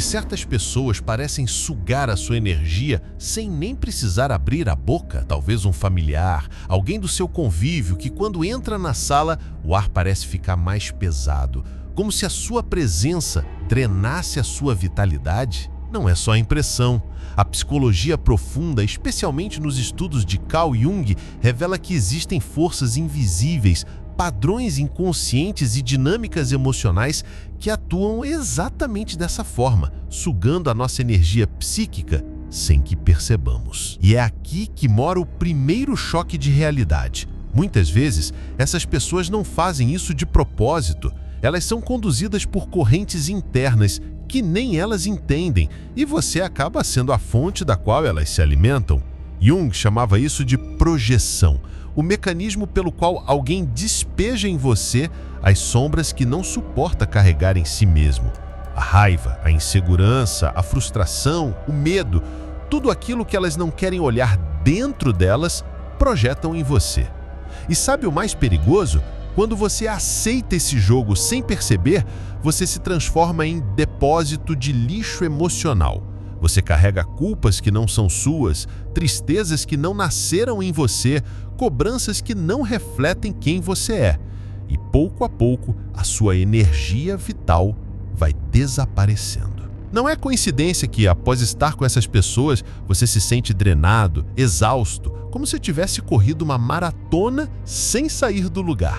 certas pessoas parecem sugar a sua energia sem nem precisar abrir a boca, talvez um familiar, alguém do seu convívio que quando entra na sala, o ar parece ficar mais pesado, como se a sua presença drenasse a sua vitalidade? Não é só a impressão. A psicologia profunda, especialmente nos estudos de Carl Jung, revela que existem forças invisíveis, padrões inconscientes e dinâmicas emocionais que atuam exatamente dessa forma, sugando a nossa energia psíquica sem que percebamos. E é aqui que mora o primeiro choque de realidade. Muitas vezes, essas pessoas não fazem isso de propósito. Elas são conduzidas por correntes internas que nem elas entendem, e você acaba sendo a fonte da qual elas se alimentam. Jung chamava isso de projeção, o mecanismo pelo qual alguém despeja em você as sombras que não suporta carregar em si mesmo. A raiva, a insegurança, a frustração, o medo, tudo aquilo que elas não querem olhar dentro delas, projetam em você. E sabe o mais perigoso? Quando você aceita esse jogo sem perceber, você se transforma em depósito de lixo emocional. Você carrega culpas que não são suas, tristezas que não nasceram em você, cobranças que não refletem quem você é. E pouco a pouco, a sua energia vital vai desaparecendo. Não é coincidência que, após estar com essas pessoas, você se sente drenado, exausto, como se tivesse corrido uma maratona sem sair do lugar.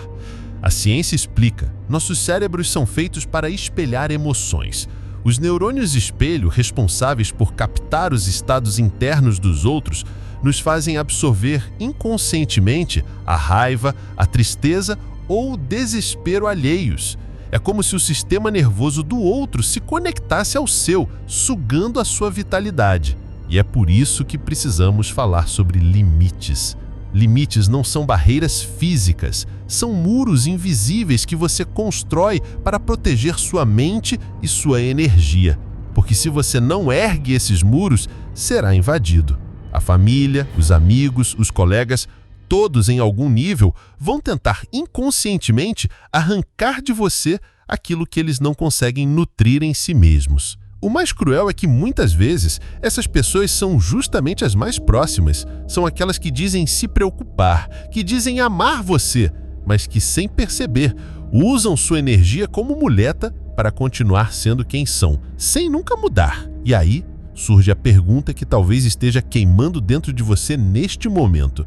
A ciência explica, nossos cérebros são feitos para espelhar emoções. Os neurônios espelho, responsáveis por captar os estados internos dos outros, nos fazem absorver inconscientemente a raiva, a tristeza ou o desespero alheios. É como se o sistema nervoso do outro se conectasse ao seu, sugando a sua vitalidade. E é por isso que precisamos falar sobre limites. Limites não são barreiras físicas, são muros invisíveis que você constrói para proteger sua mente e sua energia. Porque se você não ergue esses muros, será invadido. A família, os amigos, os colegas, todos em algum nível vão tentar inconscientemente arrancar de você aquilo que eles não conseguem nutrir em si mesmos. O mais cruel é que muitas vezes essas pessoas são justamente as mais próximas, são aquelas que dizem se preocupar, que dizem amar você, mas que sem perceber usam sua energia como muleta para continuar sendo quem são, sem nunca mudar. E aí surge a pergunta que talvez esteja queimando dentro de você neste momento.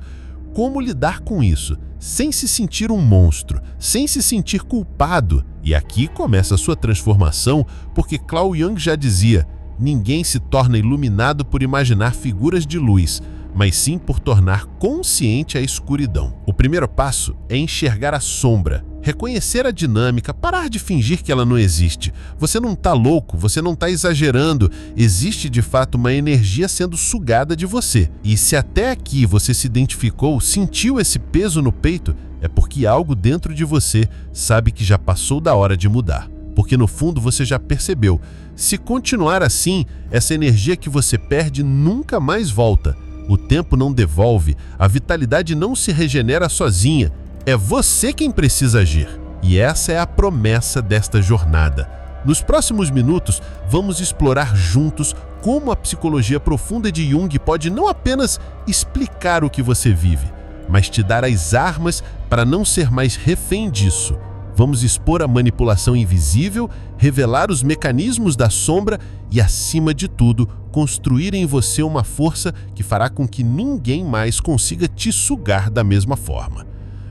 Como lidar com isso, sem se sentir um monstro, sem se sentir culpado? E aqui começa a sua transformação, porque Carl Jung já dizia, ninguém se torna iluminado por imaginar figuras de luz, mas sim por tornar consciente a escuridão. O primeiro passo é enxergar a sombra, reconhecer a dinâmica, parar de fingir que ela não existe. Você não está louco, você não está exagerando, existe de fato uma energia sendo sugada de você. E se até aqui você se identificou, sentiu esse peso no peito, é porque algo dentro de você sabe que já passou da hora de mudar. Porque no fundo você já percebeu, se continuar assim, essa energia que você perde nunca mais volta. O tempo não devolve, a vitalidade não se regenera sozinha. É você quem precisa agir. E essa é a promessa desta jornada. Nos próximos minutos, vamos explorar juntos como a psicologia profunda de Jung pode não apenas explicar o que você vive, mas te dar as armas para não ser mais refém disso. Vamos expor a manipulação invisível, revelar os mecanismos da sombra e, acima de tudo, construir em você uma força que fará com que ninguém mais consiga te sugar da mesma forma.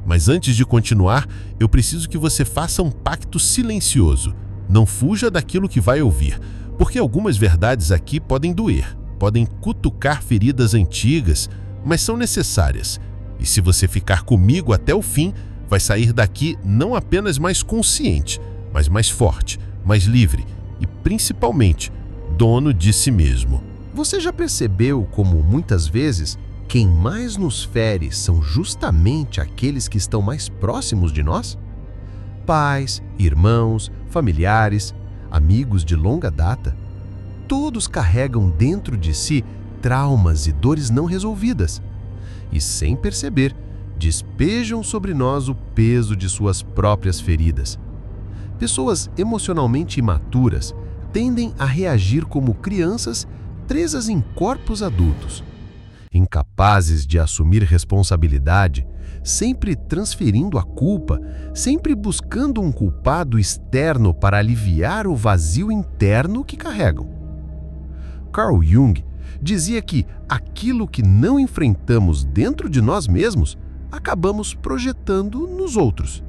Mas antes de continuar, eu preciso que você faça um pacto silencioso. Não fuja daquilo que vai ouvir, porque algumas verdades aqui podem doer, podem cutucar feridas antigas, mas são necessárias. E se você ficar comigo até o fim, vai sair daqui não apenas mais consciente, mas mais forte, mais livre e, principalmente, dono de si mesmo. Você já percebeu como, muitas vezes, quem mais nos fere são justamente aqueles que estão mais próximos de nós? Pais, irmãos, familiares, amigos de longa data. Todos carregam dentro de si traumas e dores não resolvidas. E, sem perceber, despejam sobre nós o peso de suas próprias feridas. Pessoas emocionalmente imaturas tendem a reagir como crianças presas em corpos adultos, incapazes de assumir responsabilidade, sempre transferindo a culpa, sempre buscando um culpado externo para aliviar o vazio interno que carregam. Carl Jung dizia que aquilo que não enfrentamos dentro de nós mesmos, acabamos projetando nos outros.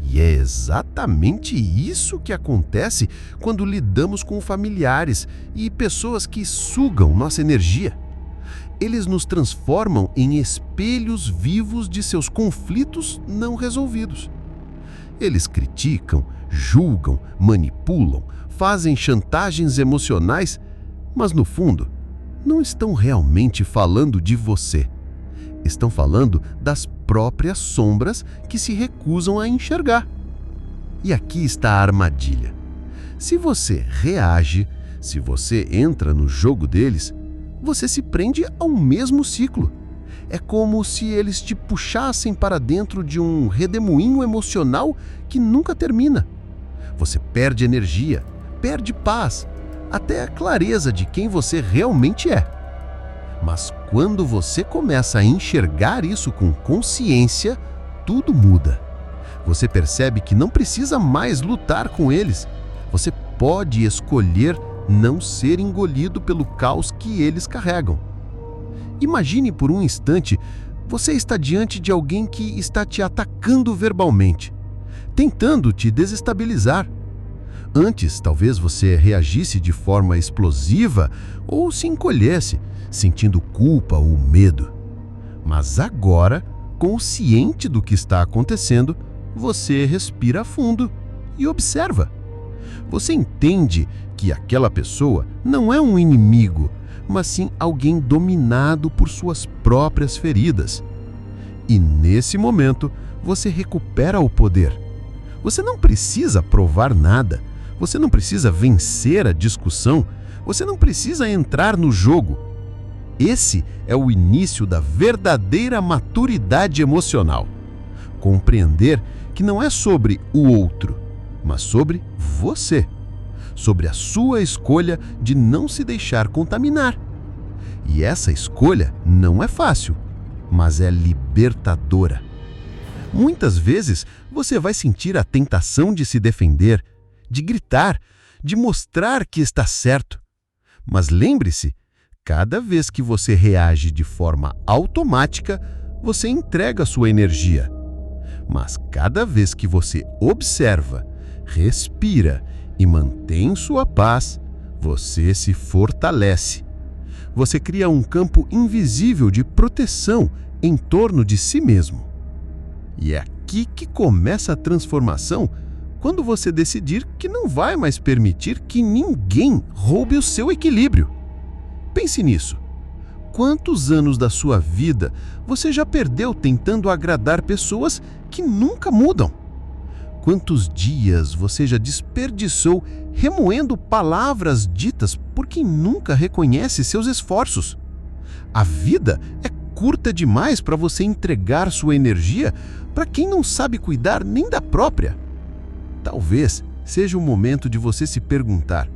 E é exatamente isso que acontece quando lidamos com familiares e pessoas que sugam nossa energia. Eles nos transformam em espelhos vivos de seus conflitos não resolvidos. Eles criticam, julgam, manipulam, fazem chantagens emocionais, mas no fundo, não estão realmente falando de você. Estão falando das próprias sombras que se recusam a enxergar. E aqui está a armadilha. Se você reage, se você entra no jogo deles, você se prende ao mesmo ciclo. É como se eles te puxassem para dentro de um redemoinho emocional que nunca termina. Você perde energia, perde paz, até a clareza de quem você realmente é. Mas quando você começa a enxergar isso com consciência, tudo muda. Você percebe que não precisa mais lutar com eles. Você pode escolher não ser engolido pelo caos que eles carregam. Imagine por um instante, você está diante de alguém que está te atacando verbalmente, tentando te desestabilizar. Antes, talvez você reagisse de forma explosiva ou se encolhesse, sentindo culpa ou medo. Mas agora, consciente do que está acontecendo, você respira fundo e observa. Você entende que aquela pessoa não é um inimigo, mas sim alguém dominado por suas próprias feridas. E nesse momento, você recupera o poder. Você não precisa provar nada. Você não precisa vencer a discussão. Você não precisa entrar no jogo. Esse é o início da verdadeira maturidade emocional. Compreender que não é sobre o outro, mas sobre você. Sobre a sua escolha de não se deixar contaminar. E essa escolha não é fácil, mas é libertadora. Muitas vezes você vai sentir a tentação de se defender, de gritar, de mostrar que está certo. Mas lembre-se, cada vez que você reage de forma automática, você entrega sua energia. Mas cada vez que você observa, respira e mantém sua paz, você se fortalece. Você cria um campo invisível de proteção em torno de si mesmo. E é aqui que começa a transformação, quando você decidir que não vai mais permitir que ninguém roube o seu equilíbrio. Pense nisso. Quantos anos da sua vida você já perdeu tentando agradar pessoas que nunca mudam? Quantos dias você já desperdiçou remoendo palavras ditas por quem nunca reconhece seus esforços? A vida é curta demais para você entregar sua energia para quem não sabe cuidar nem da própria. Talvez seja o momento de você se perguntar: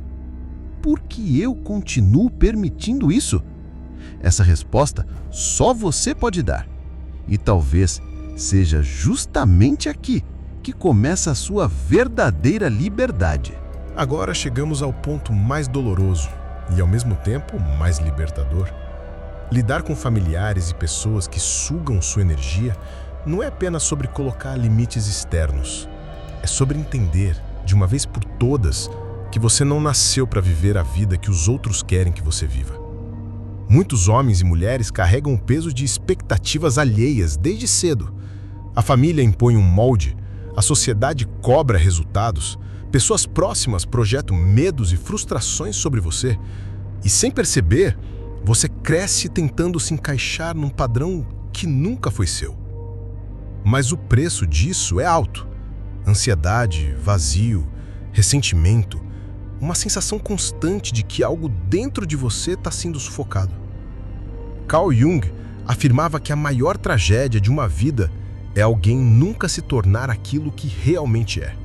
por que eu continuo permitindo isso? Essa resposta só você pode dar. E talvez seja justamente aqui que começa a sua verdadeira liberdade. Agora chegamos ao ponto mais doloroso e, ao mesmo tempo, mais libertador. Lidar com familiares e pessoas que sugam sua energia não é apenas sobre colocar limites externos. É sobre entender, de uma vez por todas, que você não nasceu para viver a vida que os outros querem que você viva. Muitos homens e mulheres carregam o peso de expectativas alheias desde cedo. A família impõe um molde, a sociedade cobra resultados, pessoas próximas projetam medos e frustrações sobre você, e sem perceber, você cresce tentando se encaixar num padrão que nunca foi seu. Mas o preço disso é alto. Ansiedade, vazio, ressentimento, uma sensação constante de que algo dentro de você está sendo sufocado. Carl Jung afirmava que a maior tragédia de uma vida é alguém nunca se tornar aquilo que realmente é.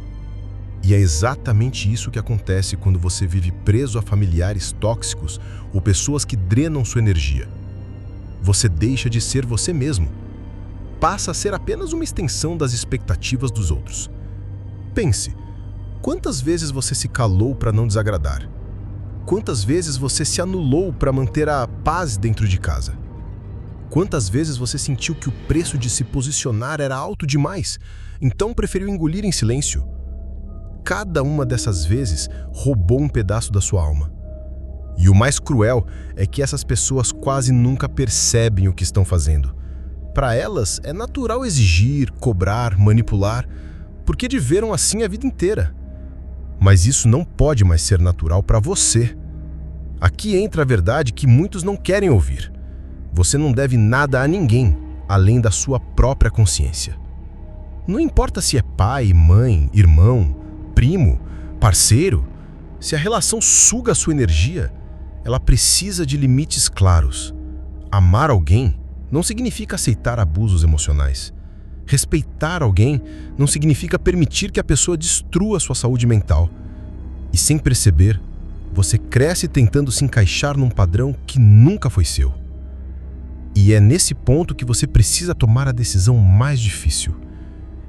E é exatamente isso que acontece quando você vive preso a familiares tóxicos ou pessoas que drenam sua energia. Você deixa de ser você mesmo. Passa a ser apenas uma extensão das expectativas dos outros. Pense, quantas vezes você se calou para não desagradar? Quantas vezes você se anulou para manter a paz dentro de casa? Quantas vezes você sentiu que o preço de se posicionar era alto demais, então preferiu engolir em silêncio? Cada uma dessas vezes roubou um pedaço da sua alma. E o mais cruel é que essas pessoas quase nunca percebem o que estão fazendo. Para elas, é natural exigir, cobrar, manipular, porque viveram assim a vida inteira. Mas isso não pode mais ser natural para você. Aqui entra a verdade que muitos não querem ouvir. Você não deve nada a ninguém, além da sua própria consciência. Não importa se é pai, mãe, irmão, primo, parceiro, se a relação suga a sua energia, ela precisa de limites claros. Amar alguém não significa aceitar abusos emocionais. Respeitar alguém não significa permitir que a pessoa destrua sua saúde mental. E sem perceber, você cresce tentando se encaixar num padrão que nunca foi seu. E é nesse ponto que você precisa tomar a decisão mais difícil: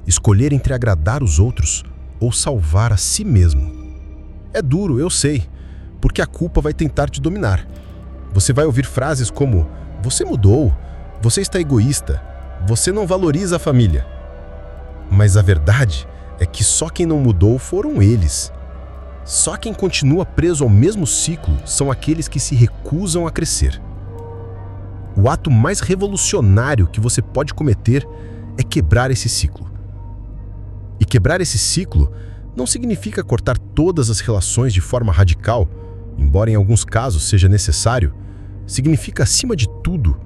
escolher entre agradar os outros ou salvar a si mesmo. É duro, eu sei, porque a culpa vai tentar te dominar. Você vai ouvir frases como: você mudou, você está egoísta, você não valoriza a família. Mas a verdade é que só quem não mudou foram eles. Só quem continua preso ao mesmo ciclo são aqueles que se recusam a crescer. O ato mais revolucionário que você pode cometer é quebrar esse ciclo. E quebrar esse ciclo não significa cortar todas as relações de forma radical, embora em alguns casos seja necessário. Significa, acima de tudo,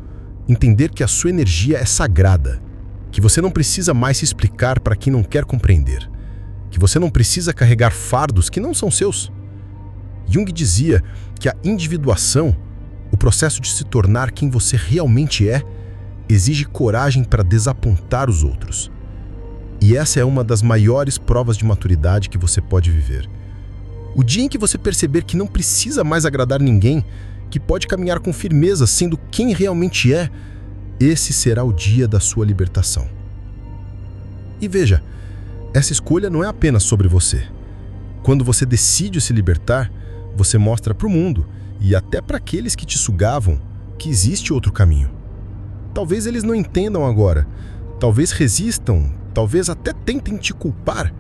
entender que a sua energia é sagrada, que você não precisa mais se explicar para quem não quer compreender, que você não precisa carregar fardos que não são seus. Jung dizia que a individuação, o processo de se tornar quem você realmente é, exige coragem para desapontar os outros. E essa é uma das maiores provas de maturidade que você pode viver. O dia em que você perceber que não precisa mais agradar ninguém, que pode caminhar com firmeza sendo quem realmente é, esse será o dia da sua libertação. E veja, essa escolha não é apenas sobre você. Quando você decide se libertar, você mostra para o mundo e até para aqueles que te sugavam que existe outro caminho. Talvez eles não entendam agora, talvez resistam, talvez até tentem te culpar,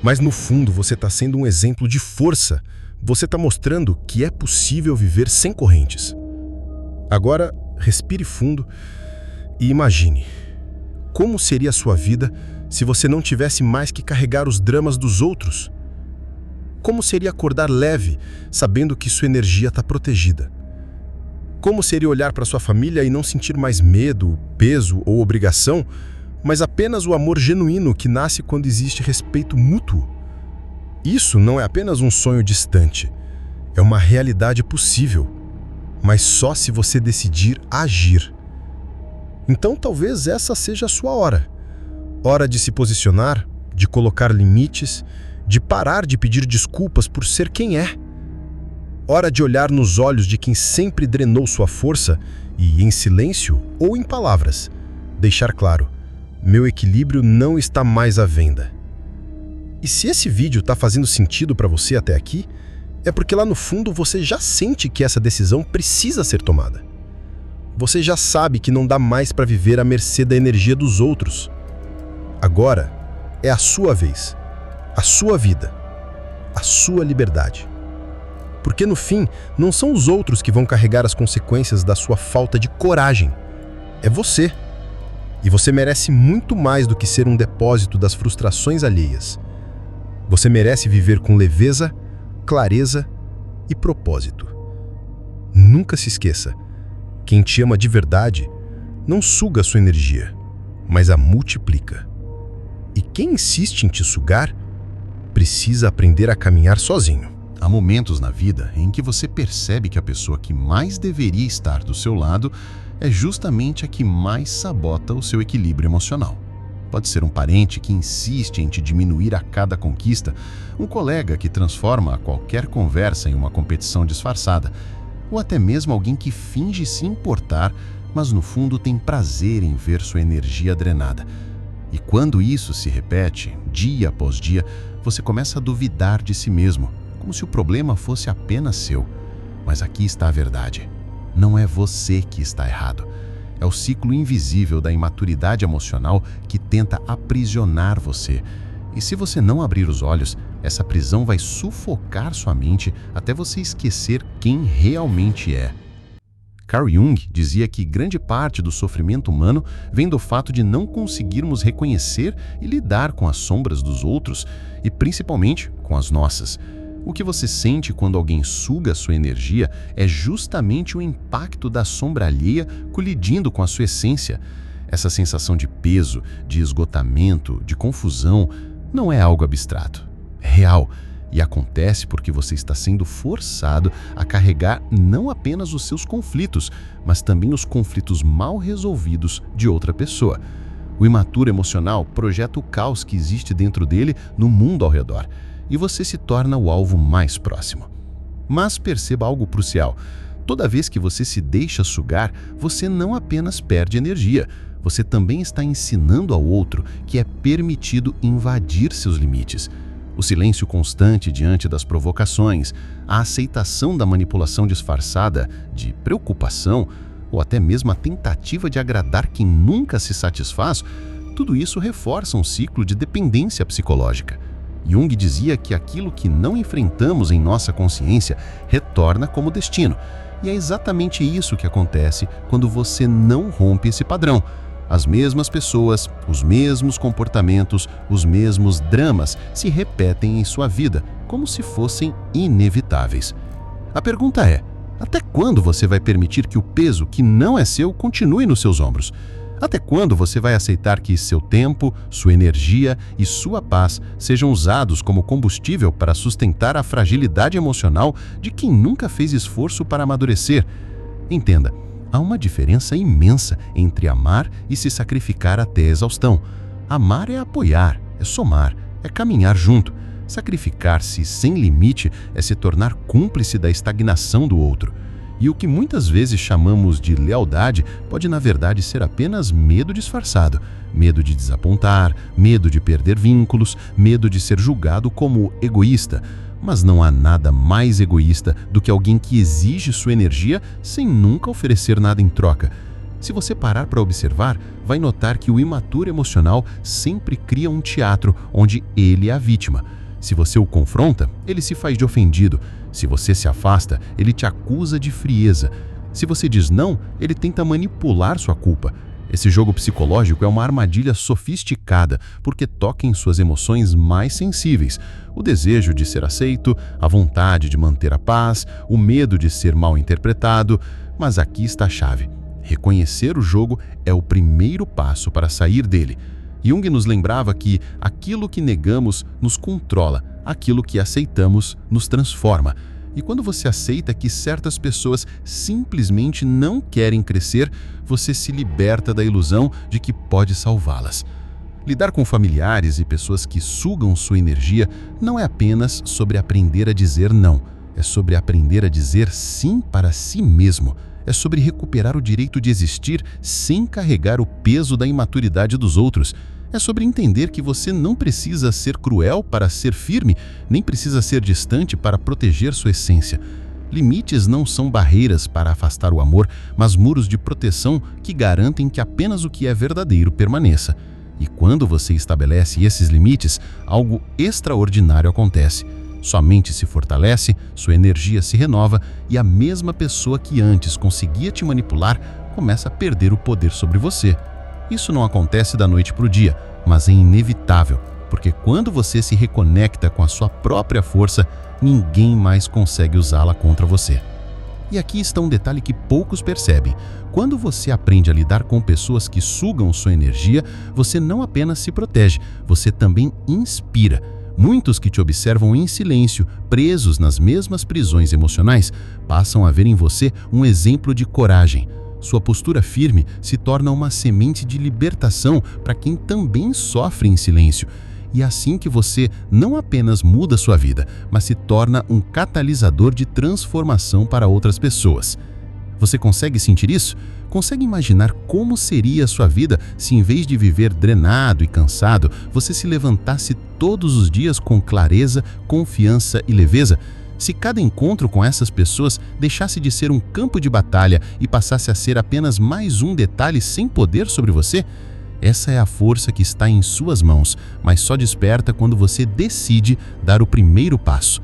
mas no fundo você está sendo um exemplo de força. Você está mostrando que é possível viver sem correntes. Agora, respire fundo e imagine como seria a sua vida se você não tivesse mais que carregar os dramas dos outros. Como seria acordar leve, sabendo que sua energia está protegida? Como seria olhar para sua família e não sentir mais medo, peso ou obrigação, mas apenas o amor genuíno que nasce quando existe respeito mútuo? Isso não é apenas um sonho distante, é uma realidade possível, mas só se você decidir agir. Então talvez essa seja a sua hora. Hora de se posicionar, de colocar limites, de parar de pedir desculpas por ser quem é. Hora de olhar nos olhos de quem sempre drenou sua força e, em silêncio ou em palavras, deixar claro: meu equilíbrio não está mais à venda. E se esse vídeo está fazendo sentido para você até aqui, é porque lá no fundo você já sente que essa decisão precisa ser tomada. Você já sabe que não dá mais para viver à mercê da energia dos outros. Agora é a sua vez, a sua vida, a sua liberdade. Porque no fim, não são os outros que vão carregar as consequências da sua falta de coragem. É você. E você merece muito mais do que ser um depósito das frustrações alheias. Você merece viver com leveza, clareza e propósito. Nunca se esqueça, quem te ama de verdade não suga a sua energia, mas a multiplica. E quem insiste em te sugar, precisa aprender a caminhar sozinho. Há momentos na vida em que você percebe que a pessoa que mais deveria estar do seu lado é justamente a que mais sabota o seu equilíbrio emocional. Pode ser um parente que insiste em te diminuir a cada conquista, um colega que transforma qualquer conversa em uma competição disfarçada, ou até mesmo alguém que finge se importar, mas no fundo tem prazer em ver sua energia drenada. E quando isso se repete, dia após dia, você começa a duvidar de si mesmo, como se o problema fosse apenas seu. Mas aqui está a verdade. Não é você que está errado. É o ciclo invisível da imaturidade emocional que tenta aprisionar você. E se você não abrir os olhos, essa prisão vai sufocar sua mente até você esquecer quem realmente é. Carl Jung dizia que grande parte do sofrimento humano vem do fato de não conseguirmos reconhecer e lidar com as sombras dos outros e principalmente com as nossas. O que você sente quando alguém suga sua energia é justamente o impacto da sombra alheia colidindo com a sua essência. Essa sensação de peso, de esgotamento, de confusão, não é algo abstrato. É real e acontece porque você está sendo forçado a carregar não apenas os seus conflitos, mas também os conflitos mal resolvidos de outra pessoa. O imaturo emocional projeta o caos que existe dentro dele no mundo ao redor. E você se torna o alvo mais próximo. Mas perceba algo crucial. Toda vez que você se deixa sugar, você não apenas perde energia, você também está ensinando ao outro que é permitido invadir seus limites. O silêncio constante diante das provocações, a aceitação da manipulação disfarçada de preocupação, ou até mesmo a tentativa de agradar quem nunca se satisfaz, tudo isso reforça um ciclo de dependência psicológica. Jung dizia que aquilo que não enfrentamos em nossa consciência retorna como destino. E é exatamente isso que acontece quando você não rompe esse padrão. As mesmas pessoas, os mesmos comportamentos, os mesmos dramas se repetem em sua vida, como se fossem inevitáveis. A pergunta é: até quando você vai permitir que o peso que não é seu continue nos seus ombros? Até quando você vai aceitar que seu tempo, sua energia e sua paz sejam usados como combustível para sustentar a fragilidade emocional de quem nunca fez esforço para amadurecer? Entenda, há uma diferença imensa entre amar e se sacrificar até a exaustão. Amar é apoiar, é somar, é caminhar junto. Sacrificar-se sem limite é se tornar cúmplice da estagnação do outro. E o que muitas vezes chamamos de lealdade pode, na verdade, ser apenas medo disfarçado. Medo de desapontar, medo de perder vínculos, medo de ser julgado como egoísta. Mas não há nada mais egoísta do que alguém que exige sua energia sem nunca oferecer nada em troca. Se você parar para observar, vai notar que o imaturo emocional sempre cria um teatro onde ele é a vítima. Se você o confronta, ele se faz de ofendido. Se você se afasta, ele te acusa de frieza. Se você diz não, ele tenta manipular sua culpa. Esse jogo psicológico é uma armadilha sofisticada, porque toca em suas emoções mais sensíveis. O desejo de ser aceito, a vontade de manter a paz, o medo de ser mal interpretado. Mas aqui está a chave. Reconhecer o jogo é o primeiro passo para sair dele. Jung nos lembrava que aquilo que negamos nos controla, aquilo que aceitamos nos transforma. E quando você aceita que certas pessoas simplesmente não querem crescer, você se liberta da ilusão de que pode salvá-las. Lidar com familiares e pessoas que sugam sua energia não é apenas sobre aprender a dizer não, é sobre aprender a dizer sim para si mesmo. É sobre recuperar o direito de existir sem carregar o peso da imaturidade dos outros. É sobre entender que você não precisa ser cruel para ser firme, nem precisa ser distante para proteger sua essência. Limites não são barreiras para afastar o amor, mas muros de proteção que garantem que apenas o que é verdadeiro permaneça. E quando você estabelece esses limites, algo extraordinário acontece. Sua mente se fortalece, sua energia se renova e a mesma pessoa que antes conseguia te manipular começa a perder o poder sobre você. Isso não acontece da noite para o dia, mas é inevitável, porque quando você se reconecta com a sua própria força, ninguém mais consegue usá-la contra você. E aqui está um detalhe que poucos percebem. Quando você aprende a lidar com pessoas que sugam sua energia, você não apenas se protege, você também inspira. Muitos que te observam em silêncio, presos nas mesmas prisões emocionais, passam a ver em você um exemplo de coragem. Sua postura firme se torna uma semente de libertação para quem também sofre em silêncio. E é assim que você não apenas muda sua vida, mas se torna um catalisador de transformação para outras pessoas. Você consegue sentir isso? Consegue imaginar como seria a sua vida se, em vez de viver drenado e cansado, você se levantasse todos os dias com clareza, confiança e leveza? Se cada encontro com essas pessoas deixasse de ser um campo de batalha e passasse a ser apenas mais um detalhe sem poder sobre você? Essa é a força que está em suas mãos, mas só desperta quando você decide dar o primeiro passo.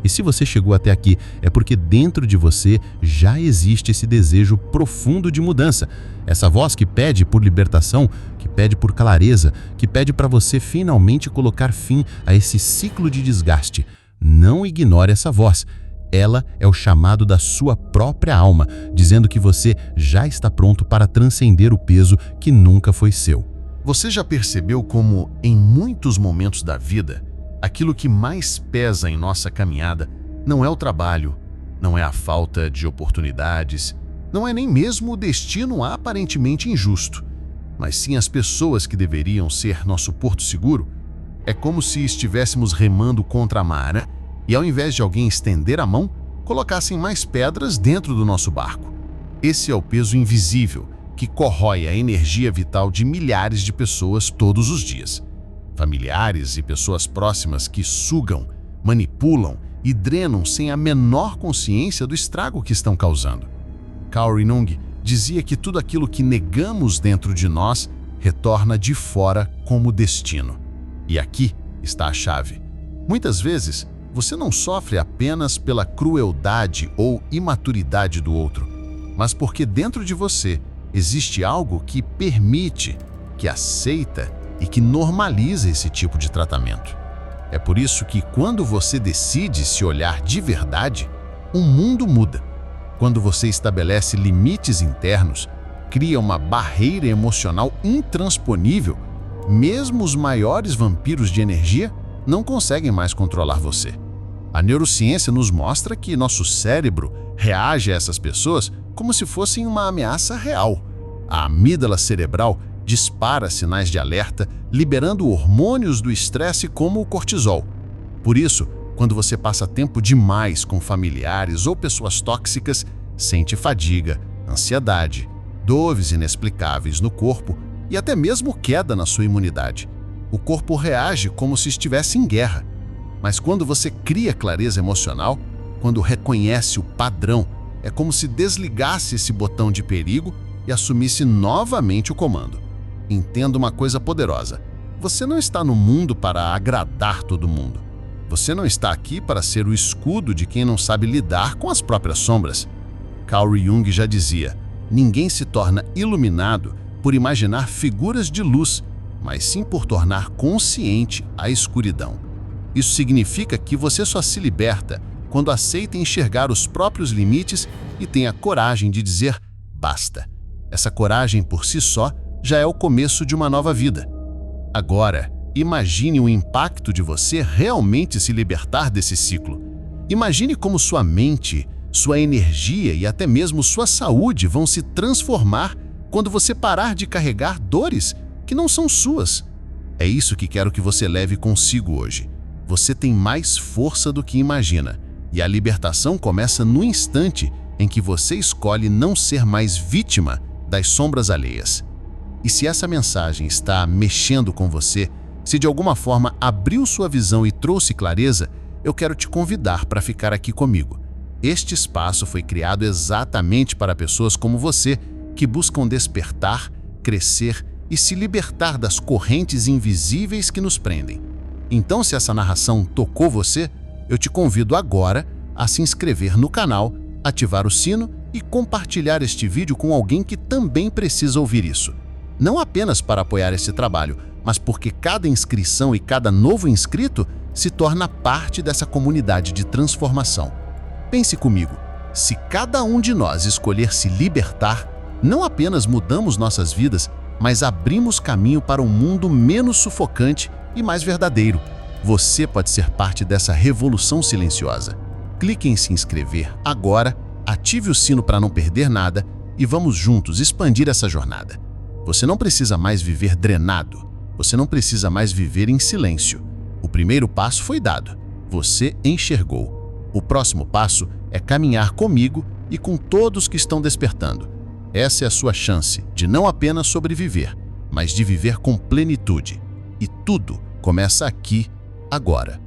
E se você chegou até aqui, é porque dentro de você já existe esse desejo profundo de mudança. Essa voz que pede por libertação, que pede por clareza, que pede para você finalmente colocar fim a esse ciclo de desgaste. Não ignore essa voz. Ela é o chamado da sua própria alma, dizendo que você já está pronto para transcender o peso que nunca foi seu. Você já percebeu como, em muitos momentos da vida, aquilo que mais pesa em nossa caminhada não é o trabalho, não é a falta de oportunidades, não é nem mesmo o destino aparentemente injusto, mas sim as pessoas que deveriam ser nosso porto seguro? É como se estivéssemos remando contra a maré e, ao invés de alguém estender a mão, colocassem mais pedras dentro do nosso barco. Esse é o peso invisível que corrói a energia vital de milhares de pessoas todos os dias. Familiares e pessoas próximas que sugam, manipulam e drenam sem a menor consciência do estrago que estão causando. Carl Jung dizia que tudo aquilo que negamos dentro de nós retorna de fora como destino. E aqui está a chave. Muitas vezes, você não sofre apenas pela crueldade ou imaturidade do outro, mas porque dentro de você existe algo que permite, que aceita e que normaliza esse tipo de tratamento. É por isso que, quando você decide se olhar de verdade, o mundo muda. Quando você estabelece limites internos, cria uma barreira emocional intransponível, mesmo os maiores vampiros de energia não conseguem mais controlar você. A neurociência nos mostra que nosso cérebro reage a essas pessoas como se fossem uma ameaça real. A amígdala cerebral dispara sinais de alerta, liberando hormônios do estresse como o cortisol. Por isso, quando você passa tempo demais com familiares ou pessoas tóxicas, sente fadiga, ansiedade, dores inexplicáveis no corpo e até mesmo queda na sua imunidade. O corpo reage como se estivesse em guerra. Mas quando você cria clareza emocional, quando reconhece o padrão, é como se desligasse esse botão de perigo e assumisse novamente o comando. Entenda uma coisa poderosa: você não está no mundo para agradar todo mundo. Você não está aqui para ser o escudo de quem não sabe lidar com as próprias sombras. Carl Jung já dizia: ninguém se torna iluminado por imaginar figuras de luz, mas sim por tornar consciente a escuridão. Isso significa que você só se liberta quando aceita enxergar os próprios limites e tem a coragem de dizer basta. Essa coragem por si só já é o começo de uma nova vida. Agora, imagine o impacto de você realmente se libertar desse ciclo. Imagine como sua mente, sua energia e até mesmo sua saúde vão se transformar quando você parar de carregar dores que não são suas. É isso que quero que você leve consigo hoje. Você tem mais força do que imagina, e a libertação começa no instante em que você escolhe não ser mais vítima das sombras alheias. E se essa mensagem está mexendo com você, se de alguma forma abriu sua visão e trouxe clareza, eu quero te convidar para ficar aqui comigo. Este espaço foi criado exatamente para pessoas como você, que buscam despertar, crescer e se libertar das correntes invisíveis que nos prendem. Então, se essa narração tocou você, eu te convido agora a se inscrever no canal, ativar o sino e compartilhar este vídeo com alguém que também precisa ouvir isso. Não apenas para apoiar esse trabalho, mas porque cada inscrição e cada novo inscrito se torna parte dessa comunidade de transformação. Pense comigo, se cada um de nós escolher se libertar, não apenas mudamos nossas vidas, mas abrimos caminho para um mundo menos sufocante e mais verdadeiro. Você pode ser parte dessa revolução silenciosa. Clique em se inscrever agora, ative o sino para não perder nada e vamos juntos expandir essa jornada. Você não precisa mais viver drenado. Você não precisa mais viver em silêncio. O primeiro passo foi dado. Você enxergou. O próximo passo é caminhar comigo e com todos que estão despertando. Essa é a sua chance de não apenas sobreviver, mas de viver com plenitude. E tudo começa aqui, agora.